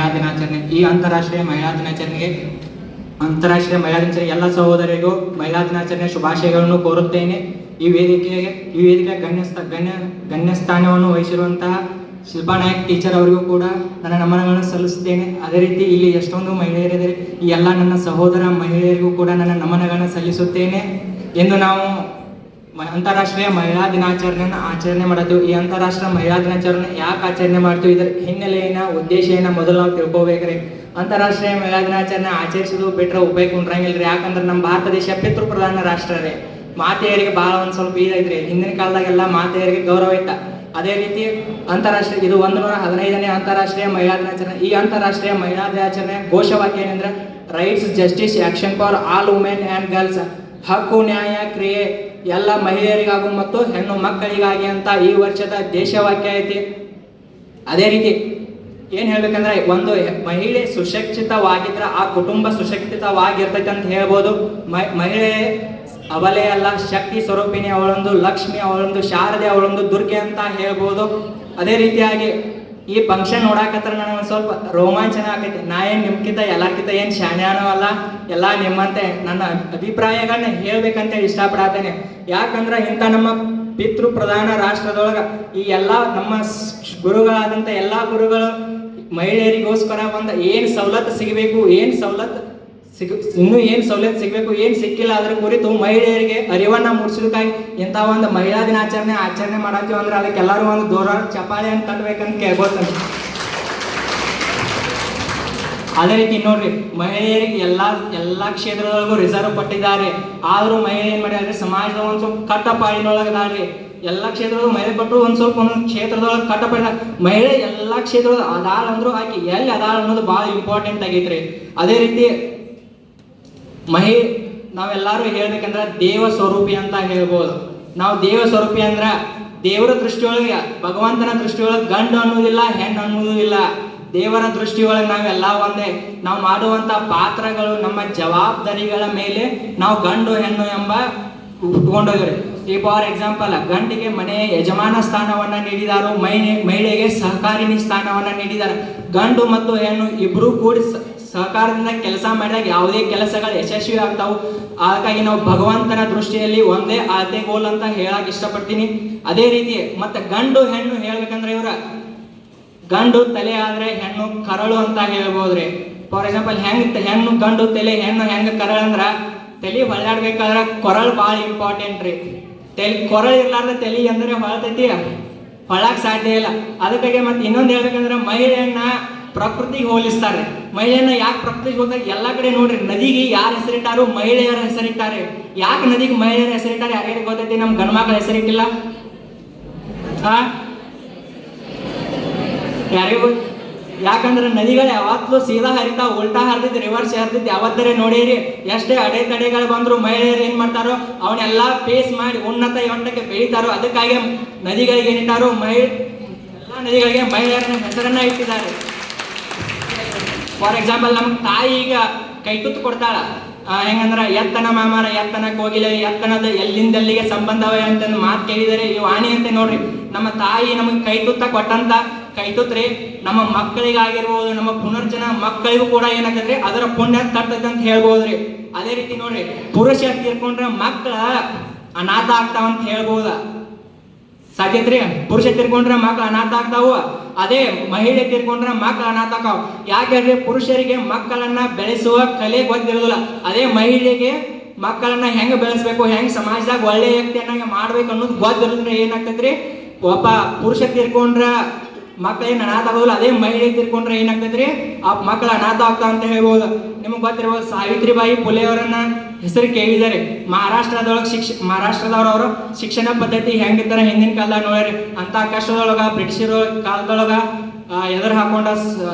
ಮಹಿಳಾ ದಿನಾಚರಣೆ. ಈ ಅಂತಾರಾಷ್ಟ್ರೀಯ ಮಹಿಳಾ ದಿನಾಚರಣೆಗೆ ಎಲ್ಲ ಸಹೋದರಿಗೂ ಮಹಿಳಾ ದಿನಾಚರಣೆ ಶುಭಾಶಯಗಳನ್ನು ಕೋರುತ್ತೇನೆ. ಈ ವೇದಿಕೆ ಗಣ್ಯ ಸ್ಥಾನವನ್ನು ವಹಿಸಿರುವಂತಹ ಶಿಲ್ಪಾ ನಾಯಕ್ ಟೀಚರ್ ಅವರಿಗೂ ಕೂಡ ನನ್ನ ನಮನಗಳನ್ನು ಸಲ್ಲಿಸುತ್ತೇನೆ. ಅದೇ ರೀತಿ ಇಲ್ಲಿ ಎಷ್ಟೊಂದು ಮಹಿಳೆಯರಿದ್ದಾರೆ, ಈ ಎಲ್ಲ ನನ್ನ ಸಹೋದರ ಮಹಿಳೆಯರಿಗೂ ಕೂಡ ನನ್ನ ನಮನಗಳನ್ನು ಸಲ್ಲಿಸುತ್ತೇನೆ. ಎಂದು ನಾವು ಅಂತಾರಾಷ್ಟ್ರೀಯ ಮಹಿಳಾ ದಿನಾಚರಣೆಯನ್ನು ಆಚರಣೆ ಮಾಡುತ್ತೇವೆ. ಈ ಅಂತಾರಾಷ್ಟ್ರೀಯ ಮಹಿಳಾ ದಿನಾಚರಣೆ ಯಾಕೆ ಆಚರಣೆ ಮಾಡ್ತೀವಿ, ಇದರ ಹಿನ್ನೆಲೆಯ ಉದ್ದೇಶ ಮೊದಲು ನಾವು ತಿಳ್ಕೊಬೇಕ್ರಿ. ಅಂತಾರಾಷ್ಟ್ರೀಯ ಮಹಿಳಾ ದಿನಾಚರಣೆ ಆಚರಿಸೋದು ಬಿಟ್ಟರೆ ಉಪಯೋಗ ಉಂಟ್ರಂಗಿಲ್ರಿ. ಯಾಕಂದ್ರೆ ನಮ್ಮ ಭಾರತ ದೇಶ ಪಿತೃ ಪ್ರಧಾನ ರಾಷ್ಟ್ರ ರೀ. ಮಾತೆಯರಿಗೆ ಭಾಳ ಒಂದು ಸ್ವಲ್ಪ ಇದೈತ್ರಿ. ಹಿಂದಿನ ಕಾಲದಾಗೆಲ್ಲ ಮಾತೆಯರಿಗೆ ಗೌರವ ಇತ್ತ. ಅದೇ ರೀತಿ ಇದು 115ನೇ ಅಂತಾರಾಷ್ಟ್ರೀಯ ಮಹಿಳಾ ದಿನಾಚರಣೆ. ಈ ಅಂತಾರಾಷ್ಟ್ರೀಯ ಮಹಿಳಾ ದಿನಾಚರಣೆ ಘೋಷವಾಕ್ಯ ಏನಂದ್ರೆ rights, justice, action for all women and girls. ಹಕ್ಕು, ನ್ಯಾಯ, ಕ್ರಿಯೆ ಎಲ್ಲ ಮಹಿಳೆಯರಿಗಾಗೂ ಮತ್ತು ಹೆಣ್ಣು ಮಕ್ಕಳಿಗಾಗಿ ಅಂತ ಈ ವರ್ಷದ ದೇಶವಾಕ್ಯ ಐತಿ. ಅದೇ ರೀತಿ ಏನು ಹೇಳ್ಬೇಕಂದ್ರೆ, ಒಂದು ಮಹಿಳೆ ಸುಶಿಕ್ಷಿತವಾಗಿದ್ರೆ ಆ ಕುಟುಂಬ ಸುಶಿಕ್ಷಿತವಾಗಿರ್ತೈತೆ ಅಂತ ಹೇಳ್ಬೋದು. ಮಹಿಳೆ ಅವಲೇ ಅಲ್ಲ, ಶಕ್ತಿ ಸ್ವರೂಪಿಣಿ ಅವಳೊಂದು, ಲಕ್ಷ್ಮಿ ಅವಳೊಂದು, ಶಾರದೆ ಅವಳೊಂದು, ದುರ್ಗೆ ಅಂತ ಹೇಳ್ಬೋದು. ಅದೇ ರೀತಿಯಾಗಿ ಈ ಫಂಕ್ಷನ್ ನೋಡಾಕತ್ರ ನನಗೆ ಒಂದು ಸ್ವಲ್ಪ ರೋಮಾಂಚನ ಆಗೈತೆ. ನಾ ಏನು ನಿಮ್ಗಿಂತ ಎಲ್ಲರ್ಕಿಂತ ಏನು ಶಾಣ್ಯಾನೋ ಅಲ್ಲ, ಎಲ್ಲ ನಿಮ್ಮಂತೆ ನನ್ನ ಅಭಿಪ್ರಾಯಗಳನ್ನ ಹೇಳ್ಬೇಕಂತೇಳಿ ಇಷ್ಟಪಡತ್ತೇನೆ. ಯಾಕಂದ್ರೆ ಇಂಥ ನಮ್ಮ ಪಿತೃ ಪ್ರಧಾನ ರಾಷ್ಟ್ರದೊಳಗೆ ಈ ಎಲ್ಲ ನಮ್ಮ ಗುರುಗಳಾದಂಥ ಎಲ್ಲ ಗುರುಗಳು ಮಹಿಳೆಯರಿಗೋಸ್ಕರ ಒಂದು ಏನು ಸವಲತ್ತು ಸಿಗಬೇಕು, ಇನ್ನೂ ಏನು ಸವಲತ್ತು ಸಿಗಬೇಕು, ಏನು ಸಿಕ್ಕಿಲ್ಲ ಅದ್ರ ಕುರಿತು ಮಹಿಳೆಯರಿಗೆ ಅರಿವನ್ನು ಮೂಡಿಸೋದಕ್ಕಾಗಿ ಇಂಥ ಒಂದು ಮಹಿಳಾ ದಿನಾಚರಣೆ ಆಚರಣೆ ಮಾಡತ್ತೀವಿ ಅಂದ್ರೆ ಅದಕ್ಕೆಲ್ಲರೂ ಒಂದು ದೂರ ಚಪ್ಪಾಳೆ ಅಂತ ತಟ್ಟಬೇಕಂತ ಕೇಳ್ಬೋದು. ಅದೇ ರೀತಿ ನೋಡ್ರಿ, ಮಹಿಳೆಯರಿಗೆ ಎಲ್ಲ ಕ್ಷೇತ್ರದೊಳಗೂ ರಿಸರ್ವ್ ಪಟ್ಟಿದ್ದಾರೆ. ಆದರೂ ಮಹಿಳೆ ಏನು ಮಾಡಿದ್ರೆ ಸಮಾಜದ ಒಂದು ಸ್ವಲ್ಪ ಕಟ್ಟಪಾಡಿನೊಳಗದಾಳ್ರಿ. ಎಲ್ಲ ಕ್ಷೇತ್ರದೊಳಗೆ ಮಹಿಳೆ ಪಟ್ಟು ಒಂದೊಂದು ಕ್ಷೇತ್ರದೊಳಗೆ ಕಟ್ಟಪಡಿದ ಮಹಿಳೆ ಎಲ್ಲ ಕ್ಷೇತ್ರದೊಳಗೆ ಅದಾಳ ಅಂದ್ರು ಆಕಿ ಎಲ್ಲಿ ಅದಾಳ ಅನ್ನೋದು ಭಾಳ ಇಂಪಾರ್ಟೆಂಟ್ ಆಗೈತ್ರಿ. ಅದೇ ರೀತಿ ನಾವೆಲ್ಲರೂ ಹೇಳ್ಬೇಕಂದ್ರೆ ದೇವ ಸ್ವರೂಪಿ ಅಂತ ಹೇಳ್ಬೋದು. ನಾವು ದೇವ ಸ್ವರೂಪಿ ಅಂದ್ರೆ ದೇವರ ದೃಷ್ಟಿಯೊಳಗೆ, ಭಗವಂತನ ದೃಷ್ಟಿಯೊಳಗೆ ಗಂಡು ಅನ್ನೋದಿಲ್ಲ, ಹೆಣ್ಣು ಅನ್ನೋದು ಇಲ್ಲ. ದೇವರ ದೃಷ್ಟಿಯೊಳಗೆ ನಾವೆಲ್ಲ ಒಂದೇ. ನಾವು ಮಾಡುವಂಥ ಪಾತ್ರಗಳು, ನಮ್ಮ ಜವಾಬ್ದಾರಿಗಳ ಮೇಲೆ ನಾವು ಗಂಡು ಹೆಣ್ಣು ಎಂಬ ಉಟ್ಕೊಂಡೋಗ್ರಿ. ಈ ಫಾರ್ ಎಕ್ಸಾಂಪಲ್, ಗಂಡಿಗೆ ಮನೆಯ ಯಜಮಾನ ಸ್ಥಾನವನ್ನು ನೀಡಿದಾರು, ಮಹಿಳೆಗೆ ಸಹಕಾರಿಣಿ ಸ್ಥಾನವನ್ನು ನೀಡಿದ್ದಾರೆ. ಗಂಡು ಮತ್ತು ಹೆಣ್ಣು ಇಬ್ಬರೂ ಕೂಡಿ ಸಹಕಾರದಿಂದ ಕೆಲಸ ಮಾಡಿದಾಗ ಯಾವುದೇ ಕೆಲಸಗಳು ಯಶಸ್ವಿ ಆಗ್ತಾವು. ಹಾಗಾಗಿ ನಾವು ಭಗವಂತನ ದೃಷ್ಟಿಯಲ್ಲಿ ಒಂದೇ ಆದ್ಯ ಗೋಲ್ ಅಂತ ಹೇಳಕ್ ಇಷ್ಟಪಡ್ತೀನಿ. ಅದೇ ರೀತಿ ಮತ್ತೆ ಗಂಡು ಹೆಣ್ಣು ಹೇಳ್ಬೇಕಂದ್ರೆ ಗಂಡು ತಲೆ ಆದ್ರೆ ಹೆಣ್ಣು ಕರಳು ಅಂತ ಹೇಳ್ಬೋದ್ರಿ. ಫಾರ್ ಎಕ್ಸಾಂಪಲ್ ಹೆಣ್ಣು ಗಂಡು ತಲೆ, ಹೆಣ್ಣು ಹೆಂಗ ಕರಳು ಅಂದ್ರ ತಲೆ ಹೊಳ್ಳಾಡ್ಬೇಕಾದ್ರೆ ಕೊರಳು ಭಾಳ ಇಂಪಾರ್ಟೆಂಟ್ ರೀ. ಕೊರಳು ಇರ್ಲಾರ್ದ ತಲೆ ಅಂದ್ರೆ ಹೊಳತೈತಿ, ಹೊಳಕ್ ಸಾಧ್ಯ ಇಲ್ಲ. ಅದಕ್ಕಾಗಿ ಮತ್ತೆ ಇನ್ನೊಂದು ಹೇಳ್ಬೇಕಂದ್ರೆ ಮಹಿಳೆಯನ್ನ ಪ್ರಕೃತಿಗೆ ಹೋಲಿಸ್ತಾರೆ. ಮಹಿಳೆಯನ್ನ ಯಾಕೆ ಪ್ರಕೃತಿಗೆ ಹೋದಾಗ ಎಲ್ಲ ಕಡೆ ನೋಡ್ರಿ, ನದಿಗೆ ಯಾರು ಹೆಸರಿಟ್ಟಾರು? ಮಹಿಳೆಯರ ಹೆಸರಿಟ್ಟಾರೆ. ಯಾಕೆ ನದಿಗೆ ಮಹಿಳೆಯರ ಹೆಸರಿಟ್ಟಾರೆ ಯಾರ್ಯಾರಿಗೆ ಗೊತ್ತೈತಿ? ನಮ್ಮ ಗಂಡ್ಮಕ್ಳ ಹೆಸರಿಟ್ಟಿಲ್ಲ. ಯಾರಿಗೂ? ಯಾಕಂದ್ರೆ ನದಿಗಳು ಯಾವತ್ತೂ ಸೀದಾ ಹರಿತಾವ, ಉಲ್ಟಾ ಹರಿದಿದ್ದು, ರಿವರ್ಸ್ ಹರಿದಿದ್ದು ಯಾವತ್ತರೇ ನೋಡಿರಿ. ಎಷ್ಟೇ ಅಡೆತಡೆಗಳು ಬಂದ್ರು ಮಹಿಳೆಯರು ಏನ್ ಮಾಡ್ತಾರೋ ಅವನ್ನೆಲ್ಲ ಫೇಸ್ ಮಾಡಿ ಉನ್ನತ ಮಟ್ಟಕ್ಕೆ ಬೆಳೀತಾರೋ. ಅದಕ್ಕಾಗಿ ನದಿಗಳಿಗೆ ಏನಿಟ್ಟಾರು? ಎಲ್ಲ ನದಿಗಳಿಗೆ ಮಹಿಳೆಯರ ಹೆಸರನ್ನ ಇಟ್ಟಿದ್ದಾರೆ. ಫಾರ್ ಎಕ್ಸಾಂಪಲ್, ನಮ್ಮ ತಾಯಿ ಈಗ ಕೈತುತ್ತು ಕೊಡ್ತಾಳ. ಹೆಂಗಂದ್ರ ಎತ್ತನ ಮಾಮಾರ, ಎತ್ತನ ಕೋಗಿಲೆ, ಎತ್ತನದ ಎಲ್ಲಿಂದೆಲ್ಲಿಗೆ ಸಂಬಂಧವೇ ಅಂತ ಮಾತು ಕೇಳಿದರೆ ಇವು ಆಣಿ ಅಂತ ನೋಡ್ರಿ. ನಮ್ಮ ತಾಯಿ ನಮಗೆ ಕೈತುತ್ತ ಕೊಟ್ಟಂತ ಕೈತುತ್ರಿ ನಮ್ಮ ಮಕ್ಕಳಿಗಾಗಿರ್ಬೋದು, ನಮ್ಮ ಪುನರ್ಜನ ಮಕ್ಕಳಿಗೂ ಕೂಡ ಏನಾಗತ್ರಿ ಅದರ ಪುಣ್ಯ ತರ್ತೈತೆ ಅಂತ ಹೇಳ್ಬೋದ್ರಿ. ಅದೇ ರೀತಿ ನೋಡ್ರಿ, ಪುರುಷ ತೀರ್ಕೊಂಡ್ರೆ ಮಕ್ಕಳ ಅನಾಥ ಆಗ್ತಾವಂತ ಹೇಳ್ಬೋದ. ಸಾಧ್ಯತ್ರಿ? ಪುರುಷ ತೀರ್ಕೊಂಡ್ರೆ ಮಕ್ಕಳು ಅನಾಥ ಆಗ್ತಾವು, ಅದೇ ಮಹಿಳೆ ತೀರ್ಕೊಂಡ್ರೆ ಮಕ್ಕಳು ಅನಾಥ ಆಕಾವ್. ಯಾಕಂದ್ರೆ ಪುರುಷರಿಗೆ ಮಕ್ಕಳನ್ನ ಬೆಳೆಸುವ ಕಲೆ ಗೊತ್ತಿರೋದಿಲ್ಲ. ಅದೇ ಮಹಿಳೆಗೆ ಮಕ್ಕಳನ್ನ ಹೆಂಗ್ ಬೆಳೆಸ್ಬೇಕು, ಹೆಂಗ್ ಸಮಾಜದಾಗ ಒಳ್ಳೆ ವ್ಯಕ್ತಿಯನ್ನಾಗ ಮಾಡ್ಬೇಕು ಅನ್ನೋದು ಗೊತ್ತಿರೋದ್ರೆ ಏನಾಗ್ತೈತ್ರಿ, ಒಬ್ಬ ಪುರುಷ ತೀರ್ಕೊಂಡ್ರ ಮಕ್ಕಳೇನು ಅನಾಥ ಆಗೋದಿಲ್ಲ. ಅದೇ ಮಹಿಳೆ ತೀರ್ಕೊಂಡ್ರೆ ಏನಾಗ್ತೈತ್ರಿ, ಆ ಮಕ್ಕಳು ಅನಾಥ ಆಗ್ತಾವ ಅಂತ ಹೇಳ್ಬೋದು. ನಿಮಗೆ ಗೊತ್ತಿರ್ಬೋದು, ಸಾವಿತ್ರಿಬಾಯಿ ಫುಲೆ ಅವರನ್ನ ಹೆಸರು ಕೇಳಿದ್ದಾರೆ. ಮಹಾರಾಷ್ಟ್ರದವರು ಶಿಕ್ಷಣ ಪದ್ಧತಿ ಹೆಂಗಿರ್ತಾರ ಹಿಂದಿನ ಕಾಲದಾಗ ನೋಡ್ರಿ. ಅಂತ ಕಷ್ಟದೊಳಗ ಬ್ರಿಟಿಷರ ಕಾಲದೊಳಗ ಎದುರು ಹಾಕೊಂಡ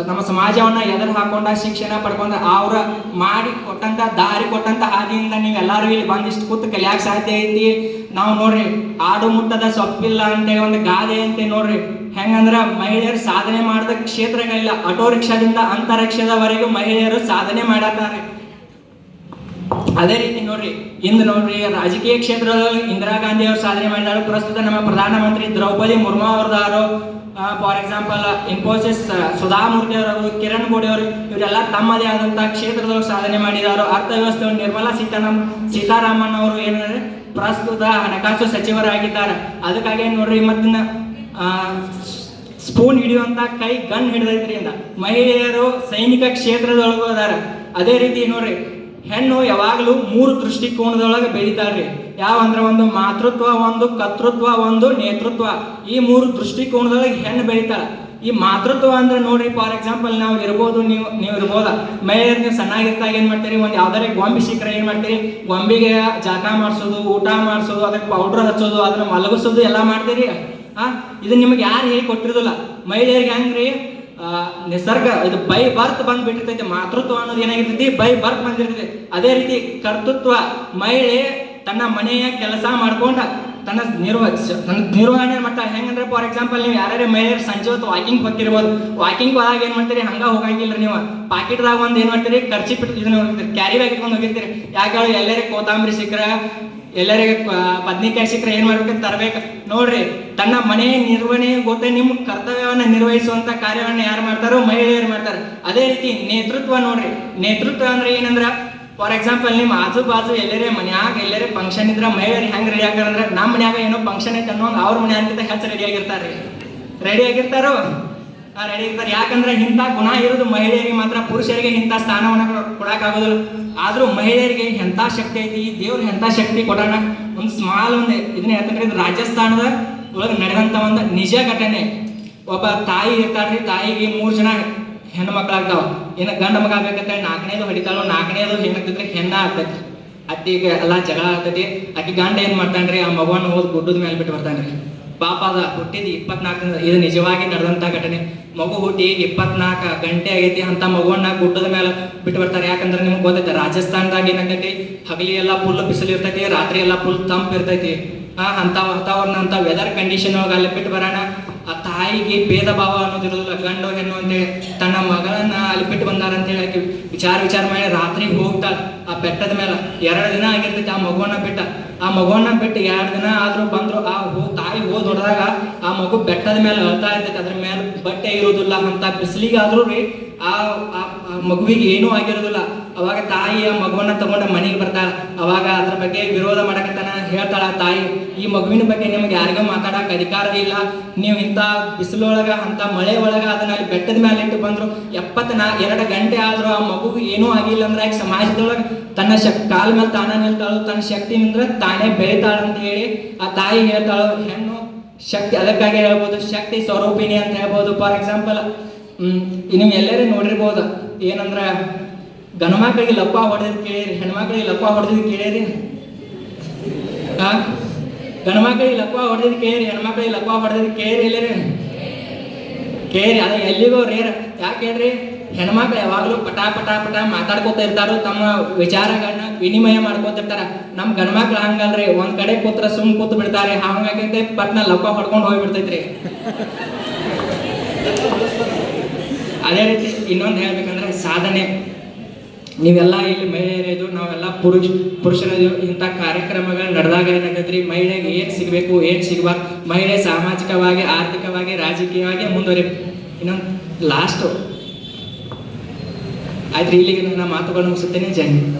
ನಮ್ಮ ಸಮಾಜವನ್ನ ಎದುರು ಹಾಕೊಂಡ ಶಿಕ್ಷಣ ಪಡ್ಕೊಂಡ ಅವ್ರ ಮಾಡಿ ಕೊಟ್ಟಂತ ದಾರಿ ಕೊಟ್ಟಂತ ಹಾದಿಯಿಂದ ನೀವೆಲ್ಲರೂ ಇಲ್ಲಿ ಬಂದಿಷ್ಟು ಕೂತು ಕಲಿಯಾಕ ಸಾಧ್ಯ ಐತಿ. ನಾವು ನೋಡ್ರಿ, ಆಡು ಮುಟ್ಟದ ಸೊಪ್ಪಿಲ್ಲ ಅಂತ ಒಂದು ಗಾದೆ ಅಂತೆ ನೋಡ್ರಿ. ಹೆಂಗಂದ್ರ ಮಹಿಳೆಯರು ಸಾಧನೆ ಮಾಡಿದ ಕ್ಷೇತ್ರಗಳಿಲ್ಲ. ಆಟೋ ರಿಕ್ಷಾದಿಂದ ಅಂತರಿಕ್ಷದವರೆಗೂ ಮಹಿಳೆಯರು ಸಾಧನೆ ಮಾಡತ್ತಾರೆ. ಅದೇ ರೀತಿ ನೋಡ್ರಿ, ಇಂದು ನೋಡ್ರಿ ರಾಜಕೀಯ ಕ್ಷೇತ್ರದಲ್ಲಿ ಇಂದಿರಾ ಗಾಂಧಿ ಅವರು ಸಾಧನೆ ಮಾಡಿದಾರು. ಪ್ರಸ್ತುತ ನಮ್ಮ ಪ್ರಧಾನಮಂತ್ರಿ ದ್ರೌಪದಿ ಮುರ್ಮು ಅವ್ರದಾರು. ಫಾರ್ ಎಕ್ಸಾಂಪಲ್ ಇನ್ಫೋಸಿಸ್ ಸುಧಾಮೂರ್ತಿ ಅವರು, ಕಿರಣ್ ಗೋಡಿ ಅವರು, ಇವರೆಲ್ಲ ತಮ್ಮದೇ ಆದಂತಹ ಕ್ಷೇತ್ರದೊಳಗೆ ಸಾಧನೆ ಮಾಡಿದಾರೋ. ಅರ್ಥವ್ಯವಸ್ಥೆ ನಿರ್ಮಲಾ ಸೀತಾರಾಮನ್ ಅವರು ಏನಂದ್ರೆ ಪ್ರಸ್ತುತ ಹಣಕಾಸು ಸಚಿವರಾಗಿದ್ದಾರೆ. ಅದಕ್ಕಾಗಿ ನೋಡ್ರಿ ಮತ್ತಿನ ಸ್ಪೂನ್ ಹಿಡಿಯುವಂತ ಕೈ ಗನ್ ಹಿಡಿದೈತ್ರಿ ಅಂತ ಮಹಿಳೆಯರು ಸೈನಿಕ ಕ್ಷೇತ್ರದೊಳಗೂ ಅದಾರ. ಅದೇ ರೀತಿ ನೋಡ್ರಿ ಹೆಣ್ಣು ಯಾವಾಗಲೂ 3 ದೃಷ್ಟಿಕೋನದೊಳಗೆ ಬೆಳೀತಾರ್ರಿ. ಯಾವ ಅಂದ್ರೆ ಒಂದು ಮಾತೃತ್ವ, ಒಂದು ಕರ್ತೃತ್ವ, ಒಂದು ನೇತೃತ್ವ. ಈ 3 ದೃಷ್ಟಿಕೋನದೊಳಗೆ ಹೆಣ್ಣು ಬೆಳೀತಾಳ. ಈ ಮಾತೃತ್ವ ಅಂದ್ರೆ ನೋಡ್ರಿ ಫಾರ್ ಎಕ್ಸಾಂಪಲ್ ನಾವು ಇರ್ಬೋದು, ನೀವು ಇರ್ಬೋದ. ಮಹಿಳೆಯರು ನೀವು ಸಣ್ಣಾಗಿರ್ತಾಗ ಏನ್ ಮಾಡ್ತೀರಿ, ಒಂದು ಯಾವ್ದಾರೆ ಗೊಂಬೆ ಸಿಕ್ಕರೆ ಏನ್ ಮಾಡ್ತೀರಿ, ಗೊಂಬೆಗೆ ಜಾಕ ಮಾಡಿಸೋದು, ಊಟ ಮಾಡಿಸೋದು, ಅದಕ್ಕೆ ಪೌಡ್ರ್ ಹಚ್ಚೋದು, ಅದನ್ನ ಮಲಗಿಸೋದು ಎಲ್ಲ ಮಾಡ್ತೀರಿ. ಇದು ನಿಮ್ಗೆ ಯಾರು ಹೇಳಿ ಕೊಟ್ಟಿರೋದಿಲ್ಲ. ಮಹಿಳೆಯರಿಗೆ ಹೆಂಗ್ರಿ ನಿಸರ್ಗ ಇದು ಬೈ ಬರ್ತ್ ಬಂದ್ಬಿಟ್ಟಿರ್ತೈತಿ. ಮಾತೃತ್ವ ಅನ್ನೋದು ಏನಾಗಿರ್ತೈತಿ, ಬೈ ಬರ್ತ್ ಬಂದಿರ್ತೈತಿ. ಅದೇ ರೀತಿ ಕರ್ತೃತ್ವ, ಮಹಿಳೆ ತನ್ನ ಮನೆಯ ಕೆಲಸ ಮಾಡ್ಕೊಂಡ ತನ್ನ ನಿರ್ವಹಣೆ ಮಾಡ್ತಾಳೆ. ಹೆಂಗಂದ್ರೆ ಫಾರ್ ಎಕ್ಸಾಂಪಲ್ ನೀವು ಯಾರ್ಯಾರ ಮಹಿಳೆಯರು ಸಂಜೆ ಹೊತ್ತು ವಾಕಿಂಗ್ ಹೋಗ್ತಿರ್ಬೋದು. ವಾಕಿಂಗ್ ಹೋದಾಗ ಏನ್ ಮಾಡ್ತೀರಿ, ಹಂಗ ಹೋಗಂಗಿಲ್ಲ. ನೀವು ಪಾಕೆಟ್ದಾಗ ಒಂದು ಏನ್ ಮಾಡ್ತೀರಿ, ಖರ್ಚಿ ಬಿಟ್ಟು ಇದನ್ನ ಹೋಗಿರ್ತೀರಿ, ಕ್ಯಾರಿ ಬ್ಯಾಗ್ ಇಟ್ಕೊಂಡು ಹೋಗಿರ್ತೀರಿ. ಯಾಕೆ ಎಲ್ಲರಿಗೆ ಕೋತಂಬರಿ ಸಿಕ್ಕರೆ, ಎಲ್ಲರಿಗೆ ಬದ್ನಿಕಾಯಿ ಸಿಕ್ಕರೆ ಏನ್ ಮಾಡ್ಬೇಕು, ತರಬೇಕು. ನೋಡ್ರಿ ತನ್ನ ಮನೆ ನಿರ್ವಹಣೆ ಗೊತ್ತೇ, ನಿಮ್ಮ ಕರ್ತವ್ಯವನ್ನು ನಿರ್ವಹಿಸುವಂತ ಕಾರ್ಯವನ್ನು ಯಾರು ಮಾಡ್ತಾರೋ, ಮಹಿಳೆಯರು ಮಾಡ್ತಾರೆ. ಅದೇ ರೀತಿ ನೇತೃತ್ವ. ನೋಡ್ರಿ ನೇತೃತ್ವ ಅಂದ್ರೆ ಏನಂದ್ರ ಫಾರ್ ಎಕ್ಸಾಂಪಲ್ ನಿಮ್ಮ ಆಜು ಬಾಜು ಎಲ್ಲರೇ ಮನ್ಯಾಗ ಎಲ್ಲರೇ ಫಂಕ್ಷನ್ ಇದ್ರ ಮಹಿಳೆಯರು ಹೆಂಗ್ ರೆಡಿ ಆಗ್ತಾರಂದ್ರೆ, ನಮ್ಮ ಮನ್ಯಾಗ ಏನೋ ಫಂಕ್ಷನ್ ಐತೆ ಅನ್ನೋ ಅವ್ರ ಮನ್ಯಾಗಿಂತ ಹೆಚ್ಚು ರೆಡಿ ಆಗಿರ್ತಾರೆ. ರೆಡಿ ಆಗಿರ್ತಾರೋ ರೆಡಿ ಇರ್ತಾರೆ. ಯಾಕಂದ್ರೆ ಇಂಥ ಗುಣ ಇರೋದು ಮಹಿಳೆಯರಿಗೆ ಮಾತ್ರ. ಪುರುಷರಿಗೆ ಇಂಥ ಸ್ಥಾನವನ್ನ ಕೊಡಕ್ಕಾಗೋದಿಲ್ಲ. ಆದ್ರೂ ಮಹಿಳೆಯರಿಗೆ ಎಂಥ ಶಕ್ತಿ ಐತಿ, ದೇವ್ರು ಎಂಥ ಶಕ್ತಿ ಕೊಡೋಣ. ಒಂದು ಸ್ಮಾಲ್ ಒಂದು ಇದನ್ನ ಹೇಳ್ತಾರೆ, ಇದು ರಾಜಸ್ಥಾನದ ಒಳಗೆ ನಡೆದಂತ ಒಂದು ನಿಜ ಘಟನೆ. ಒಬ್ಬ ತಾಯಿ ಇರ್ತಾಳ್ರಿ, ತಾಯಿಗೆ 3 ಜನ ಹೆಣ್ಣು ಮಕ್ಕಳಾಗ್ತಾವ. ಏನ ಗಂಡ ಮಗ ಆಗ್ಬೇಕಂತ 4ನೇದು ಹೊಡಿತಾಳು, 4ನೇದು ಹೆಣ್ಣಾಗ್ತಿದ್ರೆ ಹೆಣ್ಣ ಆಗ್ತೈತಿ. ಅತ್ತಿಗೆ ಎಲ್ಲ ಜಗಳ ಆಗ್ತೈತಿ. ಆಕಿ ಗಂಡ ಏನ್ ಮಾಡ್ತಾನ್ರಿ, ಆ ಮಗುವನ್ನು ಹೋದ್ ಗುಡ್ಡದ ಮೇಲೆ ಬಿಟ್ಟು ಬರ್ತಾನ್ರಿ. ಪಾಪ ಅದ ಹುಟ್ಟಿದ 24 ಇದು ನಿಜವಾಗಿ ನಡೆದಂತ ಘಟನೆ. ಮಗು ಹುಟ್ಟಿ 24 ಗಂಟೆ ಆಗೈತಿ, ಅಂತ ಮಗುವನ್ನ ಗುಡ್ಡದ ಮೇಲೆ ಬಿಟ್ಟು ಬರ್ತಾರೆ. ಯಾಕಂದ್ರೆ ನಿಮ್ಗೆ ಗೊತ್ತೈತೆ ರಾಜಸ್ಥಾನದಾಗ ಏನಾಗೈತಿ, ಹಗಲಿ ಎಲ್ಲ ಫುಲ್ ಬಿಸಿಲು ಇರ್ತೈತಿ, ರಾತ್ರಿ ಎಲ್ಲ ಫುಲ್ ತಂಪು ಇರ್ತೈತಿ. ಅಂತ ವಾತಾವರಣ, ಅಂತ ವೆದರ್ ಕಂಡೀಷನ್ ಒಳಗೆ ಅಲ್ಲಿ ಬಿಟ್ಟು ಬರೋಣ. ಆ ತಾಯಿಗೆ ಭೇದ ಭಾವ ಅನ್ನೋದಿರೋದಿಲ್ಲ, ಗಂಡು ಹೆಣ್ಣು ಅಂತೇಳಿ. ತನ್ನ ಮಗಳನ್ನ ಅಲ್ಲಿ ಬಿಟ್ಟು ಬಂದಾರ ಅಂತೇಳಿ ಆಕೆ ವಿಚಾರ ಮಾಡಿ ರಾತ್ರಿ ಹೋಗ್ತಾಳ ಆ ಬೆಟ್ಟದ ಮೇಲೆ. 2 ದಿನ ಆಗಿರ್ತೈತಿ ಆ ಮಗುವನ್ನ ಬಿಟ್ಟ. ಆ ಮಗುವನ್ನ ಬಿಟ್ಟು 2 ದಿನ ಆದ್ರೂ ಬಂದ್ರು. ಆ ತಾಯಿ ಹೋದ್ ನೋಡಿದಾಗ ಆ ಮಗು ಬೆಟ್ಟದ ಮೇಲೆ ಅಳ್ತಾ ಇರ್ತೈತಿ. ಅದ್ರ ಮೇಲೆ ಬಟ್ಟೆ ಇರೋದಿಲ್ಲ. ಅಂತ ಬಿಸಿಲಿಗಾದ್ರೂ ರೀ ಆ ಮಗುವಿಗೆ ಏನೂ ಆಗಿರೋದಿಲ್ಲ. ಅವಾಗ ತಾಯಿ ಆ ಮಗುವನ್ನ ತಗೊಂಡ ಮನೆಗೆ ಬರ್ತಾಳ. ಅವಾಗ ಅದ್ರ ಬಗ್ಗೆ ವಿರೋಧ ಮಾಡಕತ್ತಾನ. ಹೇಳ್ತಾಳ ತಾಯಿ, ಈ ಮಗುವಿನ ಬಗ್ಗೆ ನಿಮ್ಗೆ ಯಾರಿಗೂ ಮಾತಾಡಕ್ ಅಧಿಕಾರ ಇಲ್ಲ. ನೀವು ಇಂಥ ಬಿಸಿಲೊಳಗ ಅಂತ ಮಳೆ ಒಳಗ ಅದನ್ನ ಅಲ್ಲಿ ಬೆಟ್ಟದ ಮೇಲೆ ಇಟ್ಟು ಬಂದ್ರು. 72 ಗಂಟೆ ಆದ್ರೂ ಆ ಮಗುಗೆ ಏನೂ ಆಗಿಲ್ಲ ಅಂದ್ರೆ ಆಕೆ ಸಮಾಜದೊಳಗೆ ತನ್ನ ಕಾಲ ಮೇಲೆ ತಾನ ನಿಲ್ತಾಳು, ತನ್ನ ಶಕ್ತಿ ನಿಂದ್ರೆ ತಾನೇ ಬೆಳಿತಾಳ ಅಂತ ಹೇಳಿ ಆ ತಾಯಿ ಹೇಳ್ತಾಳು. ಹೆಣ್ಣು ಶಕ್ತಿ, ಅದಕ್ಕಾಗಿ ಹೇಳ್ಬೋದು ಶಕ್ತಿ ಸ್ವರೂಪಿಣಿ ಅಂತ ಹೇಳ್ಬೋದು. ಫಾರ್ ಎಕ್ಸಾಂಪಲ್ ನೀವು ಎಲ್ಲರೂ ನೋಡಿರ್ಬೋದು, ಏನಂದ್ರ ಗಣಮಕ್ಳಿಗೆ ಲಪ್ಪ ಹೊಡೆದ್ ಕೇಳಿರಿ, ಹೆಣ್ಮಕ್ಳಿಗೆ ಲಪ್ಪ ಹೊಡೆದ್ ಕೇಳಿರಿ. ಗಣಮಕ್ಳಿಗೆ ಲಪ್ಪ ಹೊಡೆದ್ ಕೇಳಿರಿ, ಹೆಣ್ಮಕ್ಳಿಗೆ ಲಪ್ಪ ಹೊಡೆದ್ ಕೇಳಿರಿ. ಎಲ್ಲರಿ ಕೇಳಿ. ಅದ ಎಲ್ಲಿಗೋ ರೇರ್. ಯಾಕೆ ಹೇಳ್ರಿ, ಹೆಣ್ಮಕ್ಳು ಯಾವಾಗಲೂ ಪಟ ಪಟ ಪಟ ಮಾತಾಡ್ಕೋತ ಇರ್ತಾರೋ, ತಮ್ಮ ವಿಚಾರಗಳನ್ನ ವಿನಿಮಯ ಮಾಡ್ಕೋತಿರ್ತಾರ. ನಮ್ಮ ಗಂಡ್ಮಕ್ಳು ಹಂಗಲ್ರಿ, ಒಂದ್ ಕಡೆ ಕೂತ್ರ ಸುಮ್ ಕೂತ್ ಬಿಡ್ತಾರೆ. ಹಾಗೈತೆ ಪಟ್ನ ಲಪ್ಪ ಹೊಡ್ಕೊಂಡು ಹೋಗ್ಬಿಡ್ತೈತ್ರಿ. ಅದೇ ರೀತಿ ಇನ್ನೊಂದು ಹೇಳ್ಬೇಕಂದ್ರೆ ಸಾಧನೆ. ನೀವೆಲ್ಲ ಇಲ್ಲಿ ಮಹಿಳೆಯರಿದ್ದು, ನಾವೆಲ್ಲ ಪುರುಷರದು. ಇಂಥ ಕಾರ್ಯಕ್ರಮಗಳು ನಡೆದಾಗ ಏನಾಗತ್ರಿ, ಮಹಿಳೆಗೆ ಏನ್ ಸಿಗ್ಬೇಕು, ಏನ್ ಸಿಗ್ಬಾರ್ದು, ಮಹಿಳೆ ಸಾಮಾಜಿಕವಾಗಿ, ಆರ್ಥಿಕವಾಗಿ, ರಾಜಕೀಯವಾಗಿ ಮುಂದುವರಿಬೇಕು. ಇನ್ನೊಂದು ಲಾಸ್ಟ್ ಆಯ್ತು, ಇಲ್ಲಿಗೆ ನನ್ನ ಮಾತುಗಳನ್ನು ಮುಗಿಸುತ್ತೇನೆ. ಜೈ ಹಿಂದ್.